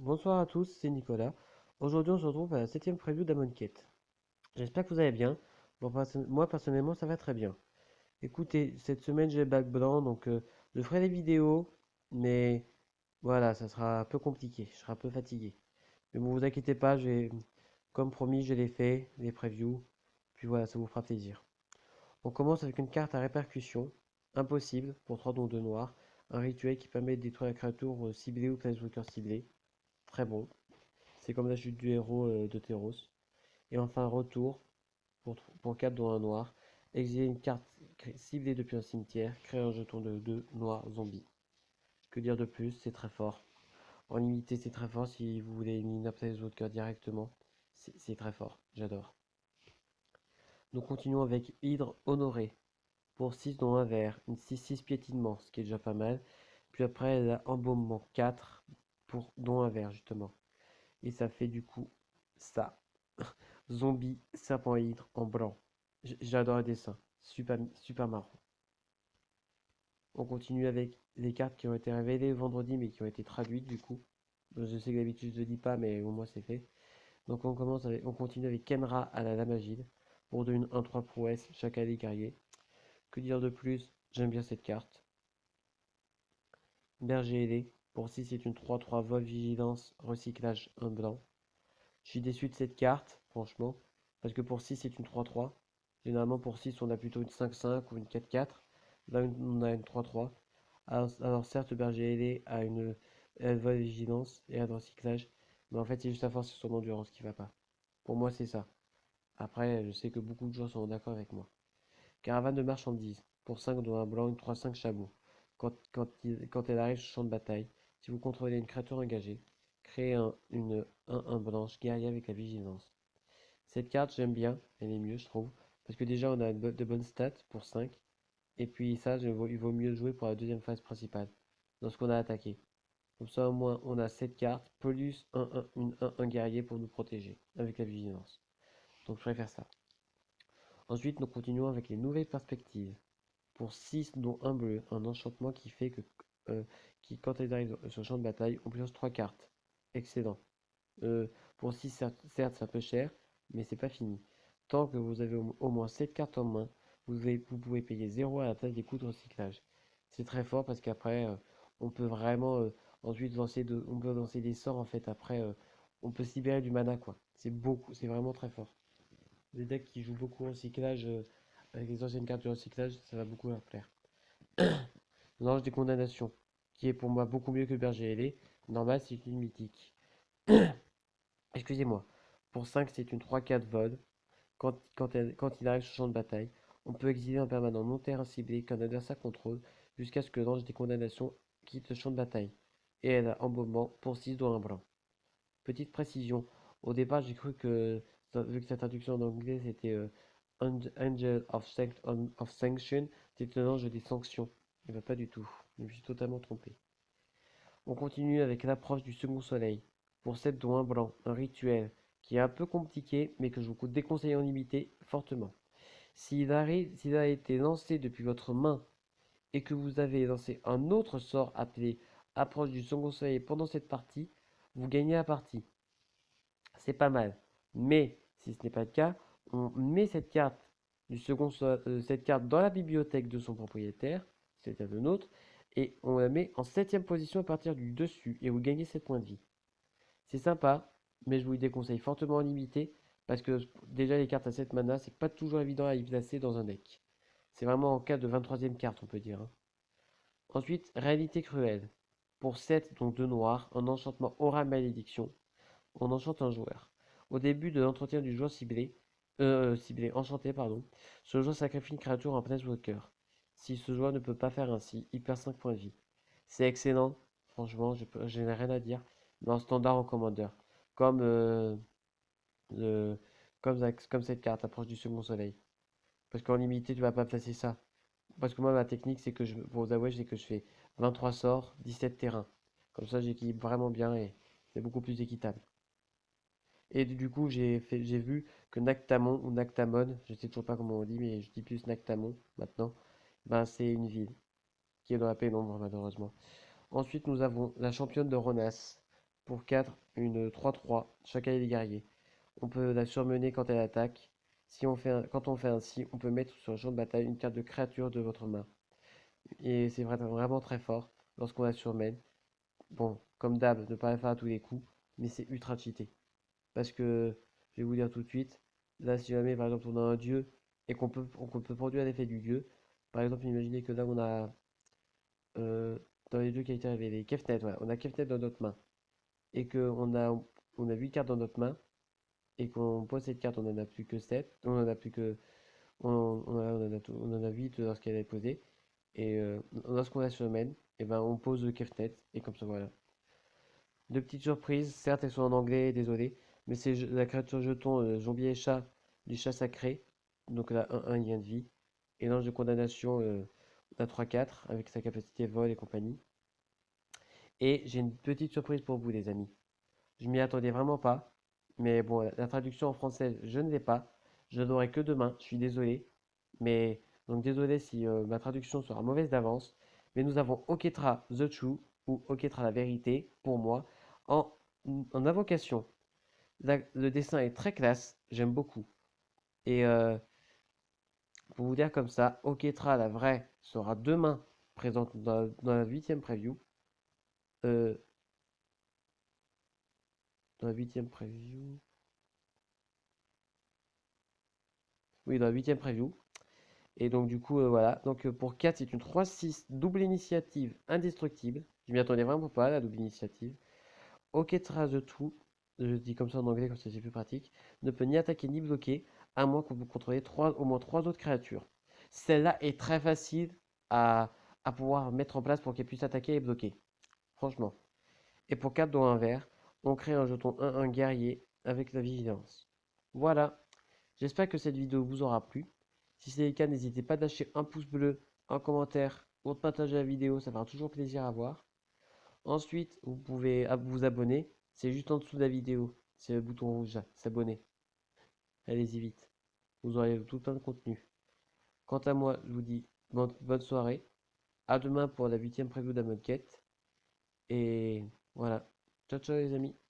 Bonsoir à tous, c'est Nicolas. Aujourd'hui, on se retrouve à la septième preview d'Amonkhet. J'espère que vous allez bien. Bon, moi, personnellement, ça va très bien. Écoutez, cette semaine, j'ai le bac blanc, donc je ferai des vidéos, mais voilà, ça sera un peu compliqué. Je serai un peu fatigué. Mais bon, vous inquiétez pas, comme promis, je l'ai fait, les previews. Puis voilà, ça vous fera plaisir. On commence avec une carte à répercussion, impossible, pour 3 dons de noir. Un rituel qui permet de détruire la créature ciblée ou planeswalker ciblé. Très bon. C'est comme la chute du héros de Theros. Et enfin, retour pour 4 dont un noir. Exiler une carte ciblée depuis un cimetière. Créer un jeton de 2 noirs zombies. Que dire de plus? C'est très fort. En limité, c'est très fort si vous voulez éliminer votre cœur directement. C'est très fort. J'adore. Nous continuons avec Hydre Honoré. Pour 6 dont un vert. Une 6-6 piétinement, ce qui est déjà pas mal. Puis après, elle a embaumement 4 dont un vert, justement. Et ça fait du coup ça. Zombie, serpent hydre en blanc. J'adore le dessin. Super, super marrant. On continue avec les cartes qui ont été révélées vendredi mais qui ont été traduites du coup. Je sais que d'habitude je ne lis pas mais au moins c'est fait. Donc on continue avec Kenra à la Lamagide. Pour de 1-3 prouesse, chaque allié guerrier. Que dire de plus? J'aime bien cette carte. Berger ailé. Pour 6 c'est une 3-3 vol vigilance, recyclage, un blanc. Je suis déçu de cette carte, franchement. Parce que pour 6, c'est une 3-3. Généralement, pour 6, on a plutôt une 5-5 ou une 4-4. Là, on a une 3-3. Alors, certes, le berger ailé a une élevage vigilance et un recyclage. Mais en fait, c'est juste la force et son endurance qui va pas. Pour moi, c'est ça. Après, je sais que beaucoup de gens sont d'accord avec moi. Caravane de marchandises. Pour 5 dont un blanc, une 3-5 chameau. Quand elle arrive sur le champ de bataille, si vous contrôlez une créature engagée, créez une 1-1 blanche guerrier avec la vigilance. Cette carte, j'aime bien, elle est mieux, je trouve. Parce que déjà, on a de bonnes stats pour 5. Et puis ça, il vaut mieux jouer pour la deuxième phase principale, dans ce qu'on a attaqué. Comme ça, au moins, on a 7 cartes, plus un guerrier pour nous protéger, avec la vigilance. Donc je préfère ça. Ensuite, nous continuons avec les nouvelles perspectives. Pour 6 dont un bleu, un enchantement qui fait que, euh, quand elles arrivent sur le champ de bataille, on pioche 3 cartes. Excellent. Pour 6, certes, c'est un peu cher, mais c'est pas fini. Tant que vous avez au moins 7 cartes en main, vous pouvez payer 0 à la place des coûts de recyclage. C'est très fort parce qu'après, on peut vraiment ensuite on peut lancer des sorts en fait. Après, on peut se libérer du mana quoi. C'est vraiment très fort. Les decks qui jouent beaucoup au recyclage, avec les anciennes cartes de recyclage, ça va beaucoup leur plaire. L'ange des condamnations, qui est pour moi beaucoup mieux que le berger ailé. Normal, c'est une mythique. Excusez-moi. Pour 5, c'est une 3-4 vol. Quand il arrive sur le champ de bataille, on peut exiler un permanent non terrain ciblé qu'un adversaire contrôle jusqu'à ce que l'ange des condamnations quitte le champ de bataille. Et elle a embaumement pour 6 doigts un blanc. Petite précision. Au départ, j'ai cru que, vu que sa traduction en anglais c'était Angel of Sanction, c'était un ange des sanctions. Et bien pas du tout. Je me suis totalement trompé. On continue avec l'approche du second soleil. Pour 7 dont un blanc, un rituel qui est un peu compliqué, mais que je vous déconseille en limité fortement. S'il a été lancé depuis votre main et que vous avez lancé un autre sort appelé approche du second soleil pendant cette partie, vous gagnez la partie. C'est pas mal. Mais si ce n'est pas le cas, on met cette carte dans la bibliothèque de son propriétaire, c'est-à-dire le nôtre, et on la met en septième position à partir du dessus, et vous gagnez 7 points de vie. C'est sympa, mais je vous le déconseille fortement en limité, parce que déjà les cartes à 7 mana, c'est pas toujours évident à y placer dans un deck. C'est vraiment en cas de 23e carte, on peut dire, hein. Ensuite, réalité cruelle. Pour 7, donc 2 noirs, un enchantement aura malédiction. On enchante un joueur. Au début de l'entretien du joueur enchanté, pardon, ce joueur sacrifie une créature en Planeswalker. Si ce joueur ne peut pas faire ainsi, il perd 5 points de vie. C'est excellent, franchement, je n'ai rien à dire. Mais en standard en commander. Comme, le- comme cette carte, approche du second soleil. Parce qu'en limité, tu vas pas placer ça. Parce que moi, ma technique, c'est que pour vous avouer, c'est que je fais 23 sorts, 17 terrains. Comme ça, j'équilibre vraiment bien et c'est beaucoup plus équitable. Et du coup, j'ai vu que Nactamon ou Nactamon, je sais toujours pas comment on dit, mais je dis plus Nactamon maintenant, ben c'est une ville qui est dans la pénombre malheureusement. Ensuite, nous avons la championne de Ronas. Pour 4, une 3-3. Chacun des guerriers. On peut la surmener quand elle attaque. Si on fait quand on fait ainsi, on peut mettre sur le champ de bataille une carte de créature de votre main. Et c'est vraiment très fort lorsqu'on la surmène. Bon, comme d'hab, ne pas la faire à tous les coups, mais c'est ultra cheaté. Parce que, je vais vous dire tout de suite, là, si jamais par exemple on a un dieu et qu'on peut produire l'effet du dieu, par exemple, imaginez que là on a euh, dans les deux qualités révélées, Kefnet, voilà, on a Kefnet dans notre main et on a 8 cartes dans notre main et qu'on pose cette carte, on en a plus que 7, on en a plus que on en a 8 lorsqu'elle est posée et lorsqu'on la surmène, et ben on pose le Kefnet et comme ça voilà. Deux petites surprises, certes elles sont en anglais, désolé, mais c'est la créature jeton zombie et chat du chat sacré, donc là 1-1 lien de vie, et l'ange de condamnation la 3-4 avec sa capacité vol et compagnie. Et j'ai une petite surprise pour vous les amis. Je m'y attendais vraiment pas, mais bon, la traduction en français je ne l'ai pas, je l'aurai que demain, je suis désolé, mais donc désolé si ma traduction sera mauvaise d'avance, mais nous avons Oketra the True ou Oketra la vérité pour moi en, en invocation. Le dessin est très classe, j'aime beaucoup. Et pour vous dire comme ça, Oketra la vraie sera demain présente dans la 8e preview. Euh, dans la 8e preview. Oui, dans la 8e preview. Et donc du coup, voilà. Donc pour 4, c'est une 3-6 double initiative indestructible. Je m'y attendais vraiment pas, la double initiative. Oketra the True, je dis comme ça en anglais, comme ça c'est plus pratique, ne peut ni attaquer ni bloquer, à moins qu'on vous contrôlez au moins 3 autres créatures. Celle-là est très facile à, à pouvoir mettre en place pour qu'elle puisse attaquer et bloquer. Franchement. Et pour 4 dont un vert, on crée un jeton 1-1 guerrier avec la vigilance. Voilà. J'espère que cette vidéo vous aura plu. Si c'est le cas, n'hésitez pas à lâcher un pouce bleu, un commentaire ou de partager la vidéo, ça fera toujours plaisir à voir. Ensuite, vous pouvez vous abonner, c'est juste en dessous de la vidéo, c'est le bouton rouge là, s'abonner. Allez-y vite, vous aurez tout plein de contenu. Quant à moi, je vous dis bonne soirée, à demain pour la 8e preview d'Amon Quête, et voilà. Ciao ciao les amis.